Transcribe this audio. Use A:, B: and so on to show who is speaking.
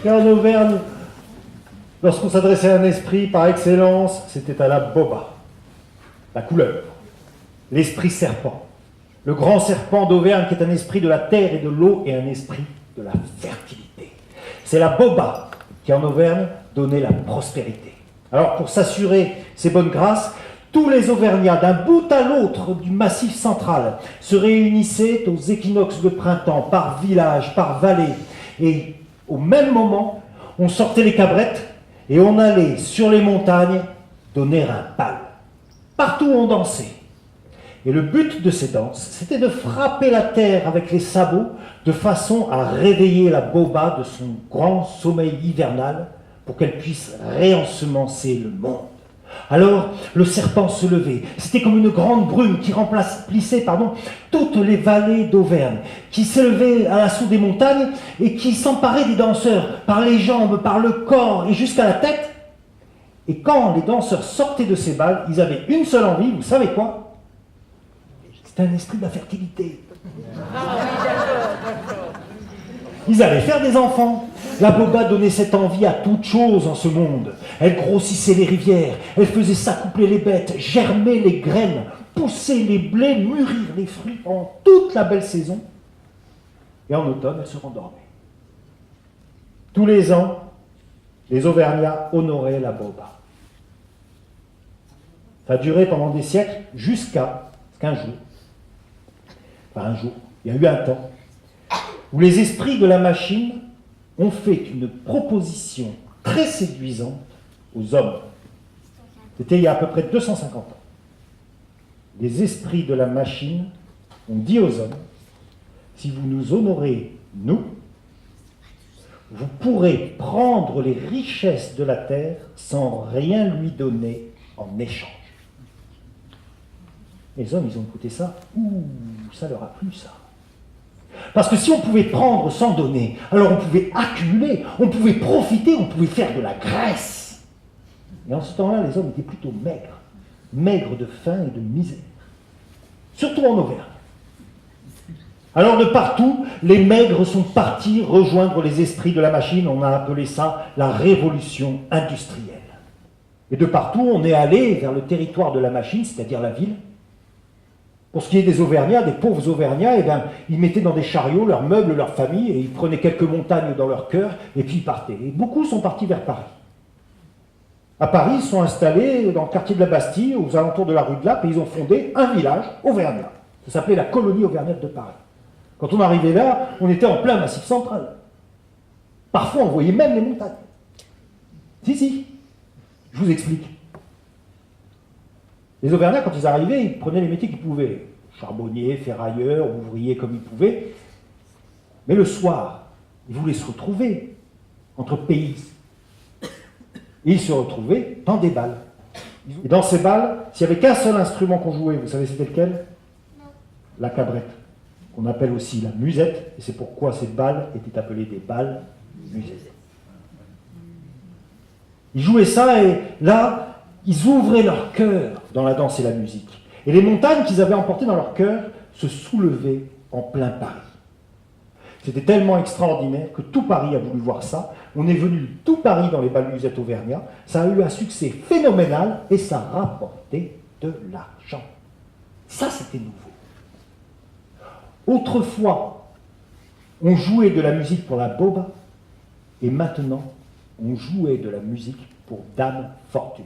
A: Et en Auvergne, lorsqu'on s'adressait à un esprit par excellence, c'était à la boba, la couleur, l'esprit serpent. Le grand serpent d'Auvergne qui est un esprit de la terre et de l'eau et un esprit de la fertilité. C'est la boba qui en Auvergne donnait la prospérité. Alors pour s'assurer ces bonnes grâces, tous les Auvergnats d'un bout à l'autre du massif central se réunissaient aux équinoxes de printemps par village, par vallée. Et au même moment, on sortait les cabrettes et on allait sur les montagnes donner un bal. Partout on dansait. Et le but de ces danses, c'était de frapper la terre avec les sabots de façon à réveiller la boba de son grand sommeil hivernal pour qu'elle puisse réensemencer le monde. Alors, le serpent se levait. C'était comme une grande brume qui remplissait toutes les vallées d'Auvergne, qui s'élevait à l'assaut des montagnes et qui s'emparait des danseurs par les jambes, par le corps et jusqu'à la tête. Et quand les danseurs sortaient de ces balles, ils avaient une seule envie, vous savez quoi ? C'était un esprit de la fertilité. Ils allaient faire des enfants. La boba donnait cette envie à toute chose en ce monde. Elle grossissait les rivières, elle faisait s'accoupler les bêtes, germer les graines, pousser les blés, mûrir les fruits pendant toute la belle saison. Et en automne, elle se rendormait. Tous les ans, les Auvergnats honoraient la boba. Ça a duré pendant des siècles jusqu'à qu'un jour, il y a eu un temps où les esprits de la machine ont fait une proposition très séduisante aux hommes. C'était il y a à peu près 250 ans. Les esprits de la machine ont dit aux hommes, si vous nous honorez, nous, vous pourrez prendre les richesses de la terre sans rien lui donner en échange. Les hommes, ils ont écouté ça. Ouh, ça leur a plu, ça. Parce que si on pouvait prendre sans donner, alors on pouvait accumuler, on pouvait profiter, on pouvait faire de la graisse. Et en ce temps-là, les hommes étaient plutôt maigres de faim et de misère. Surtout en Auvergne. Alors de partout, les maigres sont partis rejoindre les esprits de la machine. On a appelé ça la révolution industrielle. Et de partout, on est allé vers le territoire de la machine, c'est-à-dire la ville. Pour ce qui est des Auvergnats, des pauvres Auvergnats, ils mettaient dans des chariots leurs meubles, leurs familles, et ils prenaient quelques montagnes dans leur cœur, et puis ils partaient. Et beaucoup sont partis vers Paris. À Paris, ils sont installés dans le quartier de la Bastille, aux alentours de la rue de Lappe, et ils ont fondé un village auvergnat. Ça s'appelait la colonie auvergnate de Paris. Quand on arrivait là, on était en plein massif central. Parfois, on voyait même les montagnes. Si, je vous explique. Les Auvergnats, quand ils arrivaient, ils prenaient les métiers qu'ils pouvaient. Charbonniers, ferrailleurs, ouvriers comme ils pouvaient. Mais le soir, ils voulaient se retrouver entre pays. Et ils se retrouvaient dans des balles. Et dans ces balles, s'il n'y avait qu'un seul instrument qu'on jouait, vous savez c'était lequel ? Non. La cabrette, qu'on appelle aussi la musette, et c'est pourquoi ces balles étaient appelées des balles musettes. Ils jouaient ça, et là, ils ouvraient leur cœur dans la danse et la musique. Et les montagnes qu'ils avaient emportées dans leur cœur se soulevaient en plein Paris. C'était tellement extraordinaire que tout Paris a voulu voir ça. On est venu tout Paris dans les bals musettes auvergnats. Ça a eu un succès phénoménal et ça rapportait de l'argent. Ça, c'était nouveau. Autrefois, on jouait de la musique pour la boba et maintenant, on jouait de la musique pour Dame Fortune.